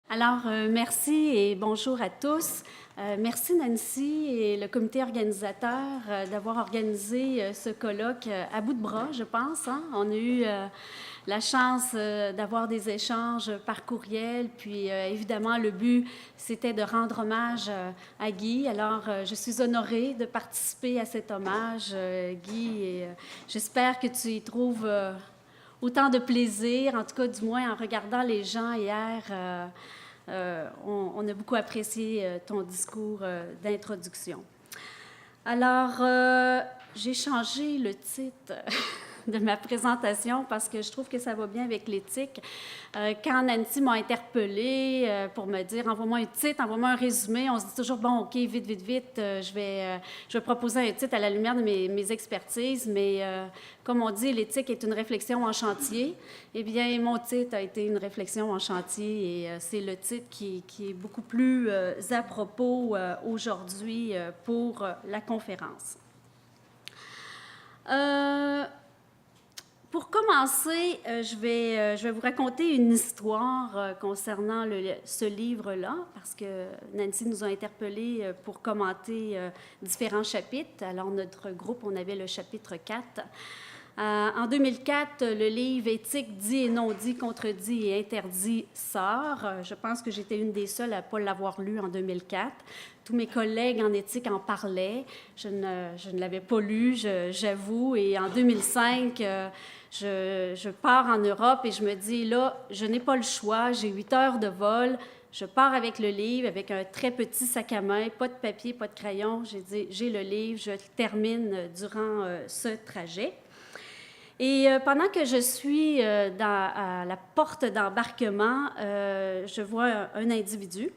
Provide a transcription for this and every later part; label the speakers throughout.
Speaker 1: Alors, merci et bonjour à tous. Merci Nancy et le comité organisateur d'avoir organisé ce colloque à bout de bras, je pense. Hein? On a eu la chance d'avoir des échanges par courriel, puis évidemment, le but, c'était de rendre hommage à Guy. Alors, je suis honorée de participer à cet hommage, Guy, et j'espère que tu y trouves autant de plaisir, en tout cas, du moins, en regardant les gens hier. On a beaucoup apprécié ton discours d'introduction. Alors, j'ai changé le titre de ma présentation parce que je trouve que ça va bien avec l'éthique. Quand Nancy m'a interpellée pour me dire « envoie-moi un titre, envoie-moi un résumé », on se dit toujours « bon, OK, vite, vite, vite, je vais proposer un titre à la lumière de mes expertises », mais comme on dit, l'éthique est une réflexion en chantier. Eh bien, mon titre a été une réflexion en chantier et c'est le titre qui est beaucoup plus à propos aujourd'hui pour la conférence. Pour commencer, je vais vous raconter une histoire concernant ce livre-là, parce que Nancy nous a interpellés pour commenter différents chapitres. Alors, notre groupe, on avait le chapitre 4. En 2004, le livre « Éthique, dit et non dit, contredit et interdit » sort. Je pense que j'étais une des seules à ne pas l'avoir lu en 2004. Tous mes collègues en éthique en parlaient. Je ne l'avais pas lu, j'avoue. Et en 2005, je pars en Europe et je me dis, là, je n'ai pas le choix, j'ai 8 heures de vol. Je pars avec le livre, avec un très petit sac à main, pas de papier, pas de crayon. J'ai dit, j'ai le livre, je le termine durant ce trajet. Et pendant que je suis à la porte d'embarquement, je vois un individu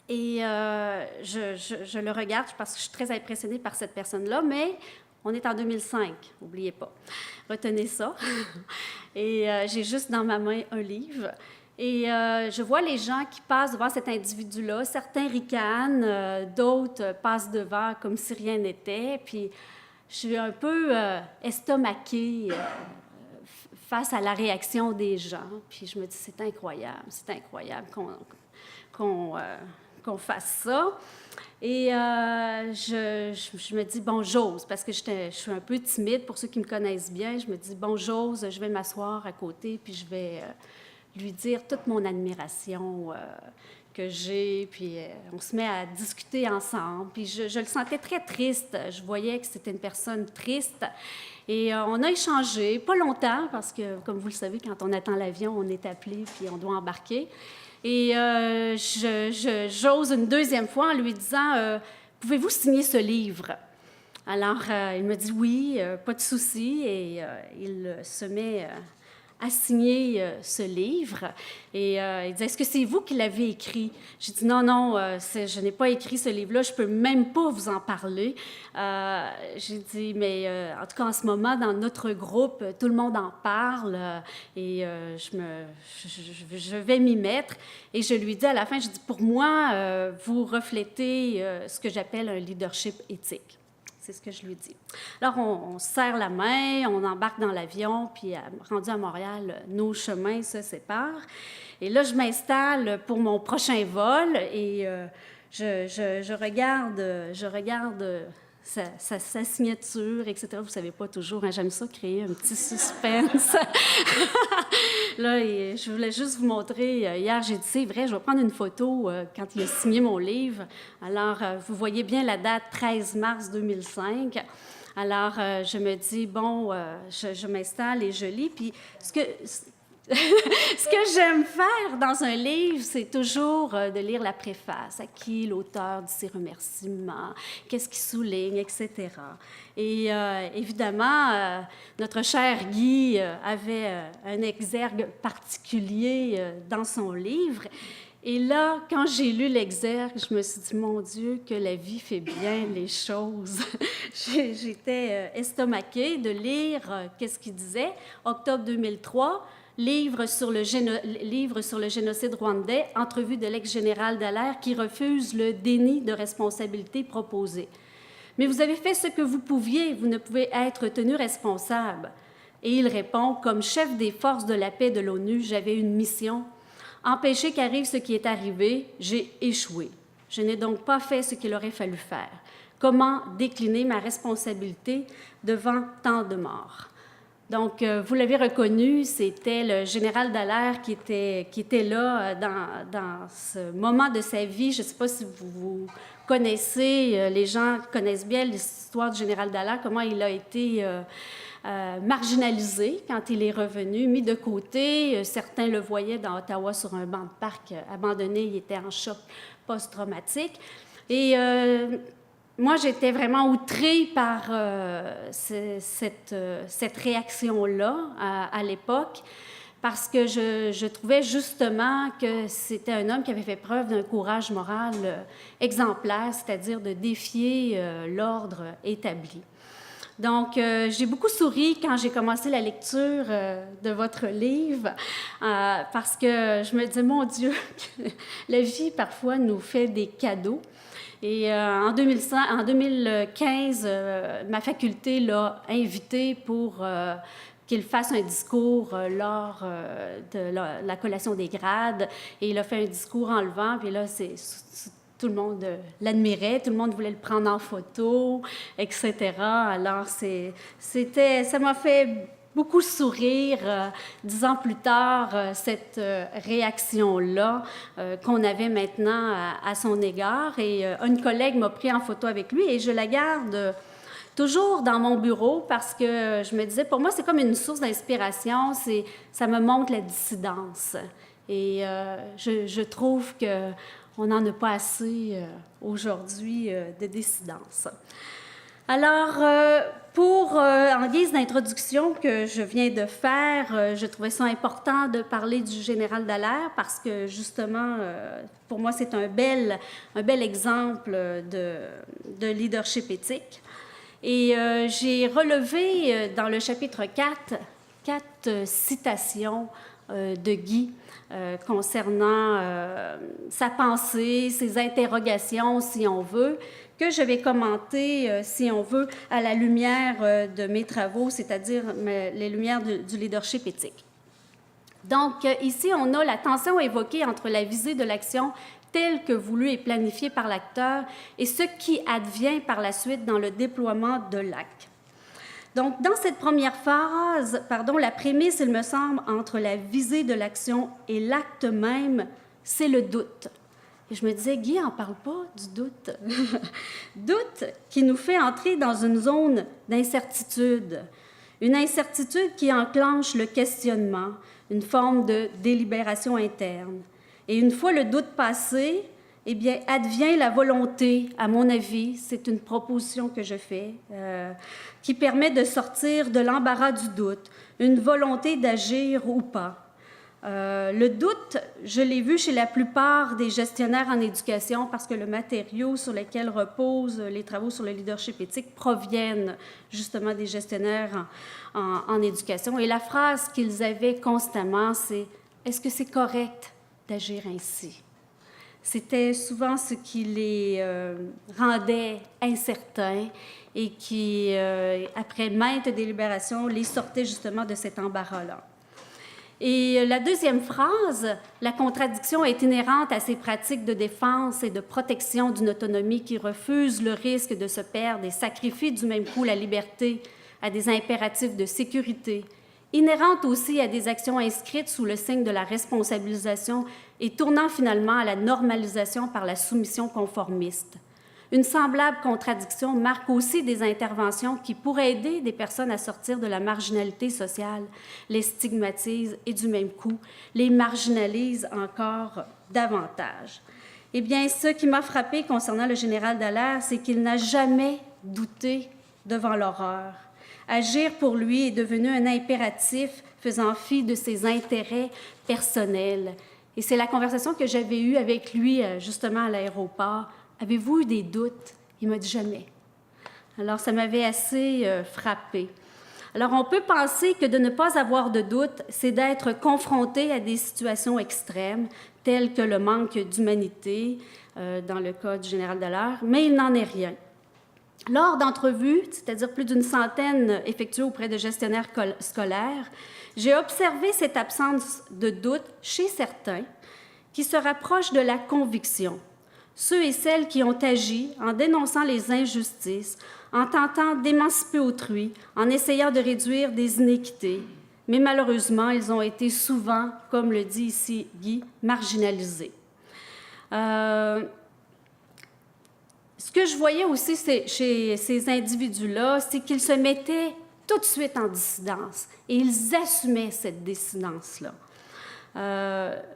Speaker 1: et je le regarde parce que je suis très impressionnée par cette personne-là, mais on est en 2005, n'oubliez pas. Retenez ça. Et j'ai juste dans ma main un livre. Et je vois les gens qui passent devant cet individu-là. Certains ricanent, d'autres passent devant comme si rien n'était. Puis je suis un peu estomaquée face à la réaction des gens. Puis je me dis, c'est incroyable qu'on fasse ça. Et je me dis, bon, j'ose, parce que je suis un peu timide, pour ceux qui me connaissent bien. Je me dis, bon, j'ose, je vais m'asseoir à côté, puis je vais lui dire toute mon admiration que j'ai, puis on se met à discuter ensemble. Puis je le sentais très triste. Je voyais que c'était une personne triste. Et on a échangé, pas longtemps, parce que, comme vous le savez, quand on attend l'avion, on est appelé, puis on doit embarquer. Et j'ose une deuxième fois en lui disant « Pouvez-vous signer ce livre? » Alors, il me dit « Oui, pas de souci. » Et il se met à signer ce livre. Et il dit « Est-ce que c'est vous qui l'avez écrit? » J'ai dit « Non, non, je n'ai pas écrit ce livre-là, je ne peux même pas vous en parler. » J'ai dit « Mais en tout cas, en ce moment, dans notre groupe, tout le monde en parle et je vais m'y mettre. » Et je lui dis à la fin, je dis « Pour moi, vous reflétez ce que j'appelle un leadership éthique. » C'est ce que je lui dis. Alors, on se serre la main, on embarque dans l'avion, puis rendu à Montréal, nos chemins se séparent. Et là, je m'installe pour mon prochain vol et je regarde sa signature, etc. Vous ne savez pas toujours, hein, j'aime ça créer un petit suspense. Là, et je voulais juste vous montrer, hier, j'ai dit, c'est vrai, je vais prendre une photo quand il a signé mon livre. Alors, vous voyez bien la date 13 mars 2005. Alors, je me dis, bon, je m'installe et je lis. Puis, ce que j'aime faire dans un livre, c'est toujours de lire la préface, à qui l'auteur dit ses remerciements, qu'est-ce qu'il souligne, etc. Et évidemment, notre cher Guy avait un exergue particulier dans son livre. Et là, quand j'ai lu l'exergue, je me suis dit, mon Dieu, que la vie fait bien les choses. J'étais estomaquée de lire qu'est-ce qu'il disait. Octobre 2003, livre sur le génocide rwandais, entrevue de l'ex-général Dallaire qui refuse le déni de responsabilité proposé. Mais vous avez fait ce que vous pouviez, vous ne pouvez être tenu responsable. Et il répond, comme chef des forces de la paix de l'ONU, j'avais une mission. Empêcher qu'arrive ce qui est arrivé, j'ai échoué. Je n'ai donc pas fait ce qu'il aurait fallu faire. Comment décliner ma responsabilité devant tant de morts? Donc, vous l'avez reconnu, c'était le général Dallaire qui était là dans ce moment de sa vie. Je ne sais pas si vous connaissez, les gens connaissent bien l'histoire du général Dallaire, comment il a été marginalisé quand il est revenu, mis de côté. Certains le voyaient dans Ottawa sur un banc de parc, abandonné, il était en choc post-traumatique. Et moi, j'étais vraiment outrée par cette réaction-là à l'époque, parce que je trouvais justement que c'était un homme qui avait fait preuve d'un courage moral exemplaire, c'est-à-dire de défier l'ordre établi. Donc, j'ai beaucoup souri quand j'ai commencé la lecture de votre livre, parce que je me disais, mon Dieu, la vie, parfois, nous fait des cadeaux. Et en 2015, ma faculté l'a invité pour qu'il fasse un discours lors de la collation des grades. Et il a fait un discours enlevant, puis là, tout le monde l'admirait, tout le monde voulait le prendre en photo, etc. Alors, ça m'a fait beaucoup sourire, 10 ans plus tard, cette réaction-là qu'on avait maintenant à son égard. Et une collègue m'a pris en photo avec lui et je la garde toujours dans mon bureau parce que je me disais, pour moi, c'est comme une source d'inspiration, ça me montre la dissidence. Et je trouve qu'on n'en a pas assez aujourd'hui de dissidence. Alors, en guise d'introduction que je viens de faire, je trouvais ça important de parler du général Dallaire parce que, justement, pour moi, c'est un bel exemple de leadership éthique. Et j'ai relevé dans le chapitre 4 citations de Guy concernant sa pensée, ses interrogations, si on veut, que je vais commenter, si on veut, à la lumière de mes travaux, c'est-à-dire les lumières du leadership éthique. Donc, ici, on a la tension évoquée entre la visée de l'action telle que voulue et planifiée par l'acteur et ce qui advient par la suite dans le déploiement de l'acte. Donc, dans cette première phase, la prémisse, il me semble, entre la visée de l'action et l'acte même, c'est le doute. Et je me disais, Guy n'en parle pas du doute. Doute qui nous fait entrer dans une zone d'incertitude. Une incertitude qui enclenche le questionnement, une forme de délibération interne. Et une fois le doute passé, eh bien, advient la volonté, à mon avis, c'est une proposition que je fais, qui permet de sortir de l'embarras du doute, une volonté d'agir ou pas. Le doute, je l'ai vu chez la plupart des gestionnaires en éducation parce que le matériau sur lequel reposent les travaux sur le leadership éthique proviennent justement des gestionnaires en éducation. Et la phrase qu'ils avaient constamment, c'est « Est-ce que c'est correct d'agir ainsi ?» C'était souvent ce qui les rendait incertains et qui, après maintes délibérations, les sortait justement de cet embarras-là. Et la deuxième phrase, la contradiction est inhérente à ces pratiques de défense et de protection d'une autonomie qui refusent le risque de se perdre et sacrifient du même coup la liberté à des impératifs de sécurité, inhérente aussi à des actions inscrites sous le signe de la responsabilisation et tournant finalement à la normalisation par la soumission conformiste. Une semblable contradiction marque aussi des interventions qui pourraient aider des personnes à sortir de la marginalité sociale, les stigmatisent et du même coup les marginalisent encore davantage. Eh bien, ce qui m'a frappé concernant le général Dallaire, c'est qu'il n'a jamais douté devant l'horreur. Agir pour lui est devenu un impératif faisant fi de ses intérêts personnels. Et c'est la conversation que j'avais eue avec lui justement à l'aéroport. Avez-vous eu des doutes? Il m'a dit jamais. Alors, ça m'avait assez frappée. Alors, on peut penser que de ne pas avoir de doute, c'est d'être confronté à des situations extrêmes, telles que le manque d'humanité, dans le cas du général Dallaire, mais il n'en est rien. Lors d'entrevues, c'est-à-dire plus d'une centaine effectuées auprès de gestionnaires scolaires, j'ai observé cette absence de doute chez certains qui se rapprochent de la conviction. Ceux et celles qui ont agi en dénonçant les injustices, en tentant d'émanciper autrui, en essayant de réduire des inéquités. Mais malheureusement, ils ont été souvent, comme le dit ici Guy, marginalisés. Ce que je voyais aussi chez ces individus-là, c'est qu'ils se mettaient tout de suite en dissidence et ils assumaient cette dissidence-là.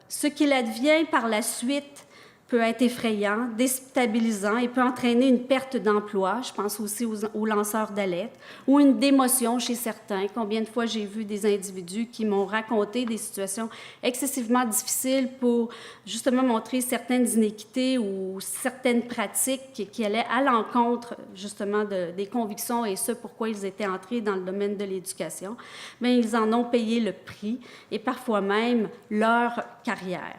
Speaker 1: Ce qu'il advient par la suite peut être effrayant, déstabilisant et peut entraîner une perte d'emploi. Je pense aussi aux lanceurs d'alerte ou une démotion chez certains. Combien de fois j'ai vu des individus qui m'ont raconté des situations excessivement difficiles pour justement montrer certaines inéquités ou certaines pratiques qui allaient à l'encontre justement des convictions et ce pourquoi ils étaient entrés dans le domaine de l'éducation. Mais ils en ont payé le prix et parfois même leur carrière.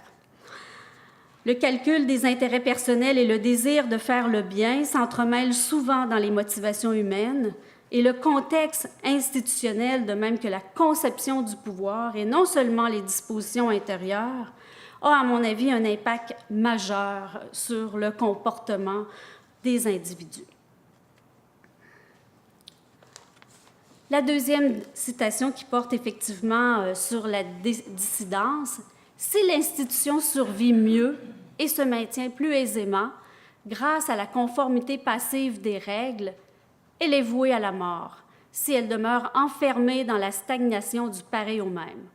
Speaker 1: Le calcul des intérêts personnels et le désir de faire le bien s'entremêlent souvent dans les motivations humaines et le contexte institutionnel, de même que la conception du pouvoir et non seulement les dispositions intérieures, a, à mon avis, un impact majeur sur le comportement des individus. La deuxième citation qui porte effectivement sur la dissidence, « Si l'institution survit mieux et se maintient plus aisément grâce à la conformité passive des règles, elle est vouée à la mort si elle demeure enfermée dans la stagnation du pareil au même.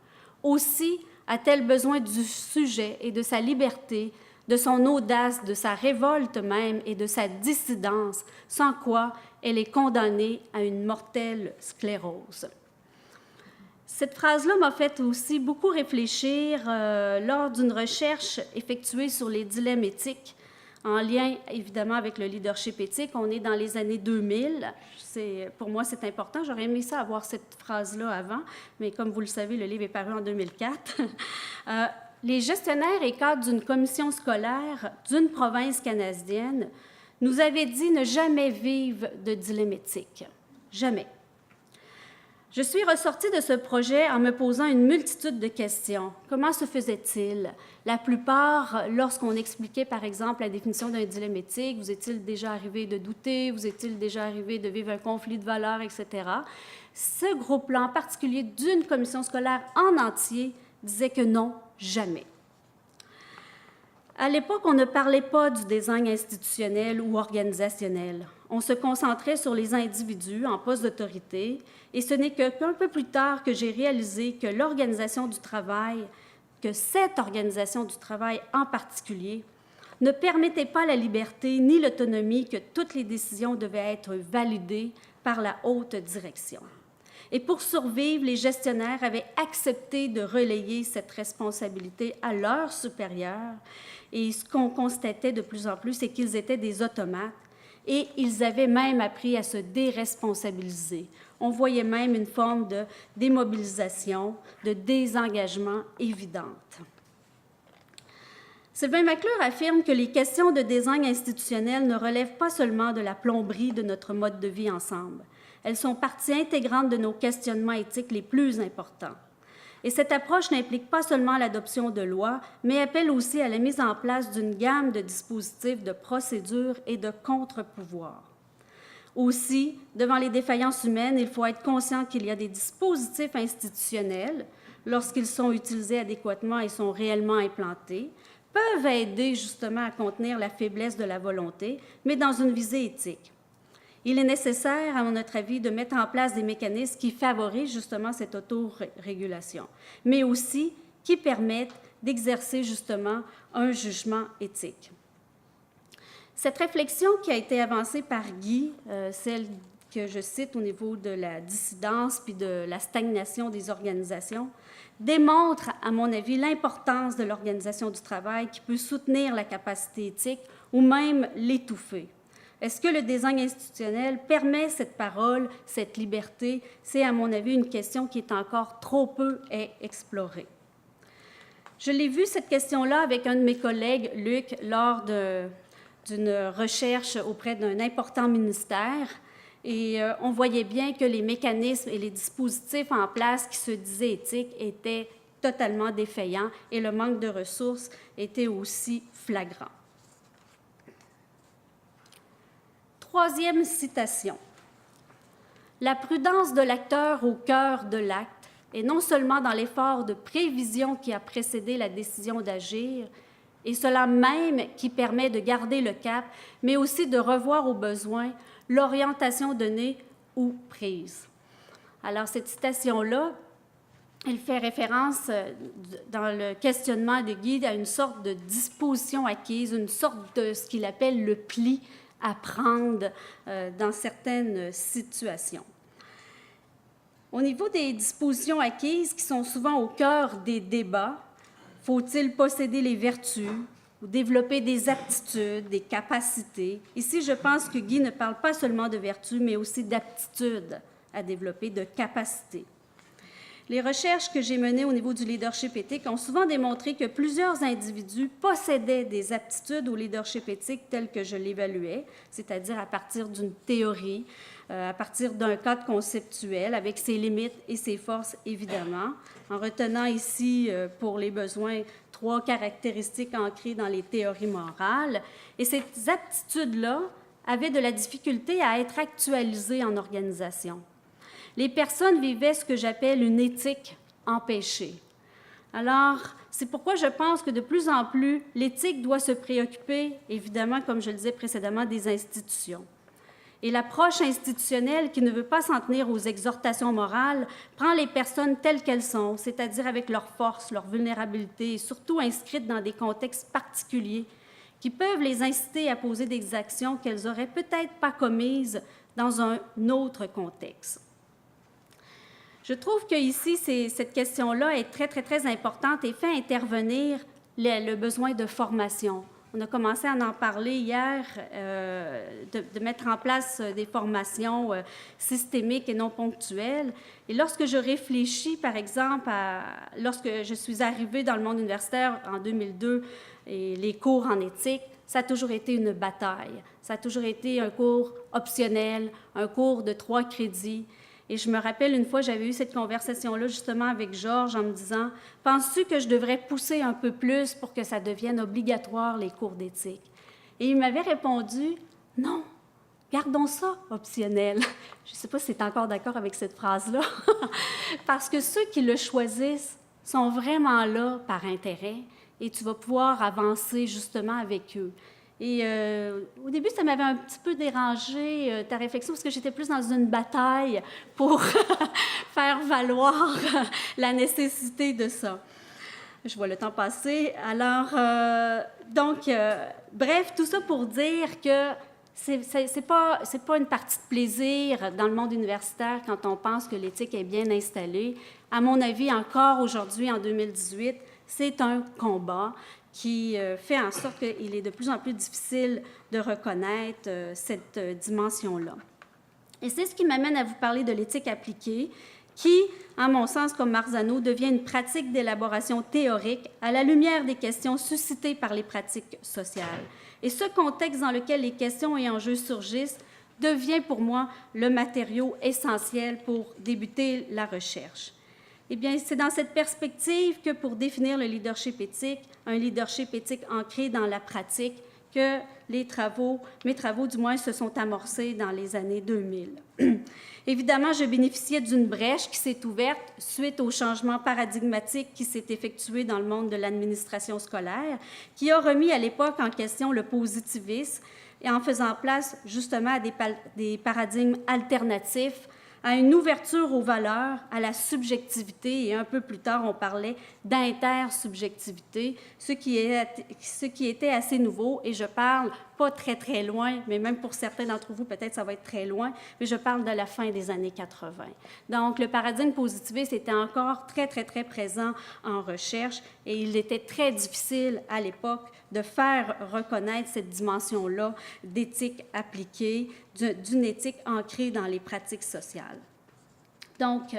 Speaker 1: Aussi a-t-elle besoin du sujet et de sa liberté, de son audace, de sa révolte même et de sa dissidence, sans quoi elle est condamnée à une mortelle sclérose. » Cette phrase-là m'a fait aussi beaucoup réfléchir lors d'une recherche effectuée sur les dilemmes éthiques, en lien évidemment avec le leadership éthique. On est dans les années 2000. Pour moi, c'est important. J'aurais aimé ça avoir cette phrase-là avant, mais comme vous le savez, le livre est paru en 2004. Les gestionnaires et cadres d'une commission scolaire d'une province canadienne nous avaient dit ne jamais vivre de dilemme éthique. Jamais. Je suis ressortie de ce projet en me posant une multitude de questions. Comment se faisait-il? La plupart, lorsqu'on expliquait, par exemple, la définition d'un dilemme éthique, vous est-il déjà arrivé de douter, vous est-il déjà arrivé de vivre un conflit de valeurs, etc. Ce groupe-là, en particulier d'une commission scolaire en entier, disait que non, jamais. À l'époque, on ne parlait pas du design institutionnel ou organisationnel. On se concentrait sur les individus en poste d'autorité, et ce n'est qu'un peu plus tard que j'ai réalisé que l'organisation du travail, que cette organisation du travail en particulier, ne permettait pas la liberté ni l'autonomie, que toutes les décisions devaient être validées par la haute direction. Et pour survivre, les gestionnaires avaient accepté de relayer cette responsabilité à leurs supérieurs. Et ce qu'on constatait de plus en plus, c'est qu'ils étaient des automates et ils avaient même appris à se déresponsabiliser. On voyait même une forme de démobilisation, de désengagement évidente. Sylvain McClure affirme que les questions de design institutionnel ne relèvent pas seulement de la plomberie de notre mode de vie ensemble. Elles sont partie intégrante de nos questionnements éthiques les plus importants. Et cette approche n'implique pas seulement l'adoption de lois, mais appelle aussi à la mise en place d'une gamme de dispositifs de procédures et de contre-pouvoirs. Aussi, devant les défaillances humaines, il faut être conscient qu'il y a des dispositifs institutionnels, lorsqu'ils sont utilisés adéquatement et sont réellement implantés, peuvent aider justement à contenir la faiblesse de la volonté, mais dans une visée éthique. Il est nécessaire, à notre avis, de mettre en place des mécanismes qui favorisent justement cette autorégulation, mais aussi qui permettent d'exercer justement un jugement éthique. Cette réflexion qui a été avancée par Guy, celle que je cite au niveau de la dissidence puis de la stagnation des organisations, démontre, à mon avis, l'importance de l'organisation du travail qui peut soutenir la capacité éthique ou même l'étouffer. Est-ce que le design institutionnel permet cette parole, cette liberté? C'est, à mon avis, une question qui est encore trop peu explorée. Je l'ai vu, cette question-là, avec un de mes collègues, Luc, lors d'une recherche auprès d'un important ministère. Et on voyait bien que les mécanismes et les dispositifs en place qui se disaient éthiques étaient totalement défaillants et le manque de ressources était aussi flagrant. Troisième citation. La prudence de l'acteur au cœur de l'acte est non seulement dans l'effort de prévision qui a précédé la décision d'agir, et cela même qui permet de garder le cap, mais aussi de revoir au besoin l'orientation donnée ou prise. Alors, cette citation-là, elle fait référence dans le questionnement de Guy à une sorte de disposition acquise, une sorte de ce qu'il appelle le pli à prendre dans certaines situations. Au niveau des dispositions acquises qui sont souvent au cœur des débats, faut-il posséder les vertus ou développer des aptitudes, des capacités? Ici, je pense que Guy ne parle pas seulement de vertus, mais aussi d'aptitudes à développer, de capacités. Les recherches que j'ai menées au niveau du leadership éthique ont souvent démontré que plusieurs individus possédaient des aptitudes au leadership éthique tel que je l'évaluais, c'est-à-dire à partir d'une théorie, à partir d'un cadre conceptuel, avec ses limites et ses forces, évidemment, en retenant ici, pour les besoins, 3 caractéristiques ancrées dans les théories morales. Et ces aptitudes-là avaient de la difficulté à être actualisées en organisation. Les personnes vivaient ce que j'appelle une éthique empêchée. Alors, c'est pourquoi je pense que de plus en plus, l'éthique doit se préoccuper, évidemment, comme je le disais précédemment, des institutions. Et l'approche institutionnelle qui ne veut pas s'en tenir aux exhortations morales prend les personnes telles qu'elles sont, c'est-à-dire avec leurs forces, leurs vulnérabilités, et surtout inscrites dans des contextes particuliers qui peuvent les inciter à poser des actions qu'elles n'auraient peut-être pas commises dans un autre contexte. Je trouve qu'ici, cette question-là est très, très, très importante et fait intervenir le besoin de formation. On a commencé à en parler hier, de mettre en place des formations systémiques et non ponctuelles. Et lorsque je réfléchis, par exemple, lorsque je suis arrivée dans le monde universitaire en 2002, et les cours en éthique, ça a toujours été une bataille. Ça a toujours été un cours optionnel, un cours de 3 crédits. Et je me rappelle, une fois, j'avais eu cette conversation-là justement avec Georges en me disant « Penses-tu que je devrais pousser un peu plus pour que ça devienne obligatoire, les cours d'éthique? » Et il m'avait répondu « Non, gardons ça optionnel. » Je ne sais pas si tu es encore d'accord avec cette phrase-là, parce que ceux qui le choisissent sont vraiment là par intérêt et tu vas pouvoir avancer justement avec eux. Et au début, ça m'avait un petit peu dérangé, ta réflexion, parce que j'étais plus dans une bataille pour faire valoir la nécessité de ça. Je vois le temps passer. Alors, bref, tout ça pour dire que c'est pas une partie de plaisir dans le monde universitaire quand on pense que l'éthique est bien installée. À mon avis, encore aujourd'hui, en 2018, c'est un combat qui fait en sorte qu'il est de plus en plus difficile de reconnaître cette dimension-là. Et c'est ce qui m'amène à vous parler de l'éthique appliquée, qui, à mon sens, comme Marzano, devient une pratique d'élaboration théorique à la lumière des questions suscitées par les pratiques sociales. Et ce contexte dans lequel les questions et enjeux surgissent devient pour moi le matériau essentiel pour débuter la recherche. Eh bien, c'est dans cette perspective que pour définir le leadership éthique, un leadership éthique ancré dans la pratique, que mes travaux du moins, se sont amorcés dans les années 2000. Évidemment, je bénéficiais d'une brèche qui s'est ouverte suite au changement paradigmatique qui s'est effectué dans le monde de l'administration scolaire, qui a remis à l'époque en question le positivisme et en faisant place justement à des paradigmes alternatifs, à une ouverture aux valeurs, à la subjectivité, et un peu plus tard, on parlait d'intersubjectivité, ce qui était assez nouveau, et je parle pas très, très loin, mais même pour certains d'entre vous, peut-être ça va être très loin, mais je parle de la fin des années 80. Donc, le paradigme positiviste était encore très, très, très présent en recherche, et il était très difficile à l'époque de faire reconnaître cette dimension-là d'éthique appliquée, d'une éthique ancrée dans les pratiques sociales. Donc,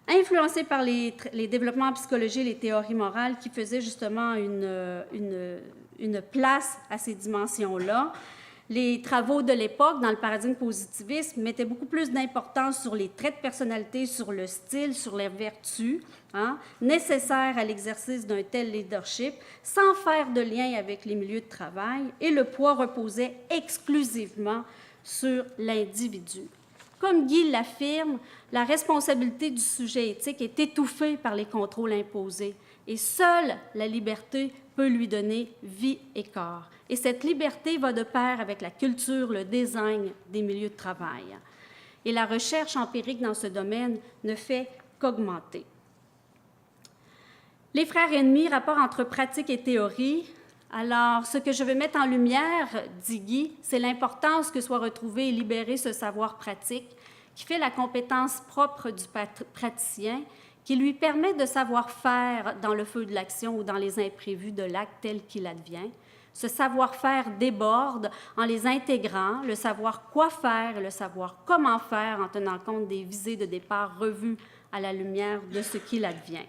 Speaker 1: influencé par les développements en psychologie et les théories morales qui faisaient justement une une place à ces dimensions-là. Les travaux de l'époque, dans le paradigme positiviste, mettaient beaucoup plus d'importance sur les traits de personnalité, sur le style, sur les vertus nécessaires à l'exercice d'un tel leadership, sans faire de lien avec les milieux de travail, et le poids reposait exclusivement sur l'individu. Comme Guy l'affirme, la responsabilité du sujet éthique est étouffée par les contrôles imposés, et seule la liberté peut lui donner vie et corps. Et cette liberté va de pair avec la culture, le design des milieux de travail. Et la recherche empirique dans ce domaine ne fait qu'augmenter. Les frères ennemis, rapport entre pratique et théorie. Alors, ce que je veux mettre en lumière, dit Guy, c'est l'importance que soit retrouvé et libéré ce savoir pratique qui fait la compétence propre du praticien, qui lui permet de savoir faire dans le feu de l'action ou dans les imprévus de l'acte tel qu'il advient. Ce savoir-faire déborde en les intégrant, le savoir quoi faire et le savoir comment faire en tenant compte des visées de départ revues à la lumière de ce qu'il advient.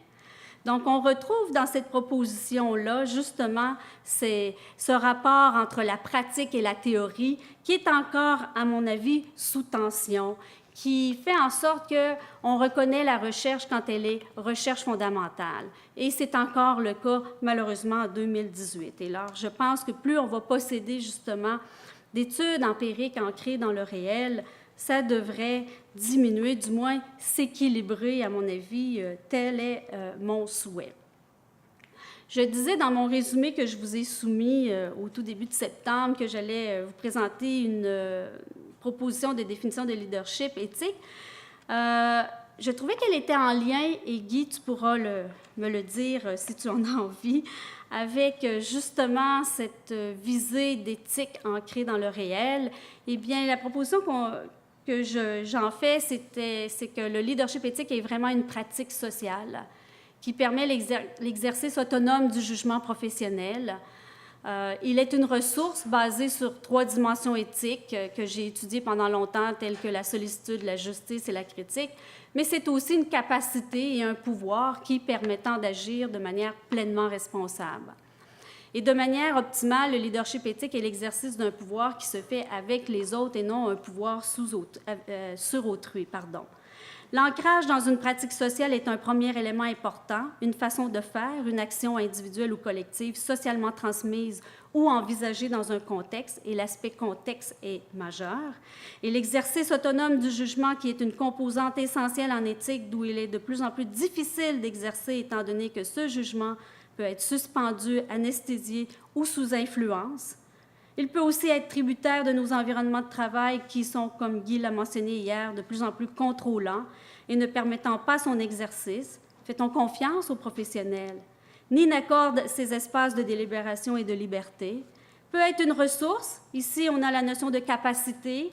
Speaker 1: Donc, on retrouve dans cette proposition-là, justement, ce rapport entre la pratique et la théorie qui est encore, à mon avis, sous tension, qui fait en sorte qu'on reconnaît la recherche quand elle est recherche fondamentale. Et c'est encore le cas, malheureusement, en 2018. Et alors, je pense que plus on va posséder, justement, d'études empiriques ancrées dans le réel, ça devrait diminuer, du moins s'équilibrer, à mon avis, tel est mon souhait. Je disais dans mon résumé que je vous ai soumis au tout début de septembre que j'allais vous présenter une proposition de définition de leadership éthique. Je trouvais qu'elle était en lien, et Guy, tu pourras me le dire si tu en as envie, avec justement cette visée d'éthique ancrée dans le réel. Eh bien, la proposition que j'en fais, c'est que le leadership éthique est vraiment une pratique sociale qui permet l'exercice autonome du jugement professionnel. Il est une ressource basée sur 3 dimensions éthiques que j'ai étudiées pendant longtemps, telles que la sollicitude, la justice et la critique, mais c'est aussi une capacité et un pouvoir qui permettant d'agir de manière pleinement responsable. Et de manière optimale, le leadership éthique est l'exercice d'un pouvoir qui se fait avec les autres et non un pouvoir sur autrui. L'ancrage dans une pratique sociale est un premier élément important, une façon de faire, une action individuelle ou collective, socialement transmise ou envisagée dans un contexte, et l'aspect contexte est majeur. Et l'exercice autonome du jugement, qui est une composante essentielle en éthique, d'où il est de plus en plus difficile d'exercer, étant donné que ce jugement peut être suspendu, anesthésié ou sous influence. Il peut aussi être tributaire de nos environnements de travail qui sont, comme Guy l'a mentionné hier, de plus en plus contrôlants et ne permettant pas son exercice. Fait-on confiance aux professionnels? Ni n'accorde ces espaces de délibération et de liberté. Peut être une ressource. Ici, on a la notion de capacité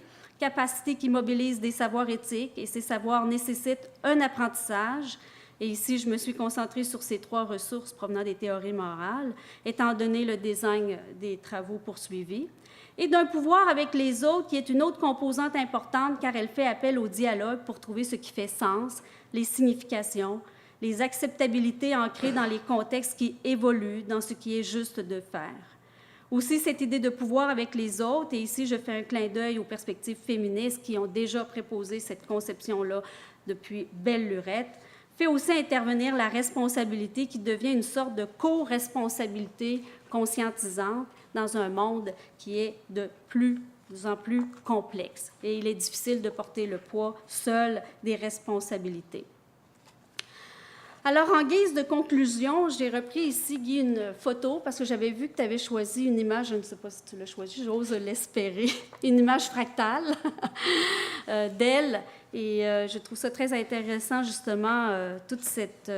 Speaker 1: qui mobilise des savoirs éthiques, et ces savoirs nécessitent un apprentissage. Et ici, je me suis concentrée sur ces 3 ressources provenant des théories morales, étant donné le design des travaux poursuivis, et d'un pouvoir avec les autres qui est une autre composante importante car elle fait appel au dialogue pour trouver ce qui fait sens, les significations, les acceptabilités ancrées dans les contextes qui évoluent, dans ce qui est juste de faire. Aussi, cette idée de pouvoir avec les autres, et ici, je fais un clin d'œil aux perspectives féministes qui ont déjà préposé cette conception-là depuis belle lurette, fait aussi intervenir la responsabilité qui devient une sorte de co-responsabilité conscientisante dans un monde qui est de plus en plus complexe. Et il est difficile de porter le poids seul des responsabilités. Alors, en guise de conclusion, j'ai repris ici, Guy, une photo, parce que j'avais vu que tu avais choisi une image, je ne sais pas si tu l'as choisie, j'ose l'espérer, une image fractale d'elle. Et je trouve ça très intéressant, justement, toute cette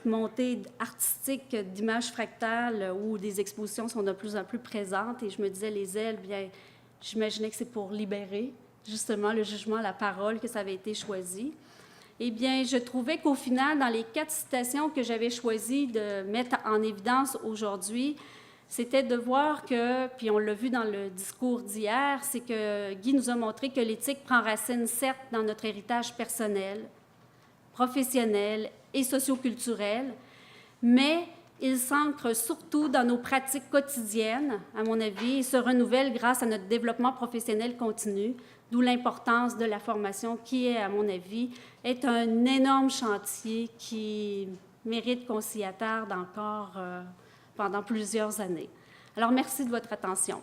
Speaker 1: montée artistique d'images fractales où des expositions sont de plus en plus présentes. Et je me disais, les ailes, bien, j'imaginais que c'est pour libérer, justement, le jugement, la parole, que ça avait été choisi. Eh bien, je trouvais qu'au final, dans les 4 citations que j'avais choisi de mettre en évidence aujourd'hui, c'était de voir que, puis on l'a vu dans le discours d'hier, c'est que Guy nous a montré que l'éthique prend racine, certes, dans notre héritage personnel, professionnel et socioculturel, mais Il s'ancre surtout dans nos pratiques quotidiennes, à mon avis, et se renouvelle grâce à notre développement professionnel continu, d'où l'importance de la formation qui est, à mon avis, est un énorme chantier qui mérite qu'on s'y attarde encore pendant plusieurs années. Alors, merci de votre attention.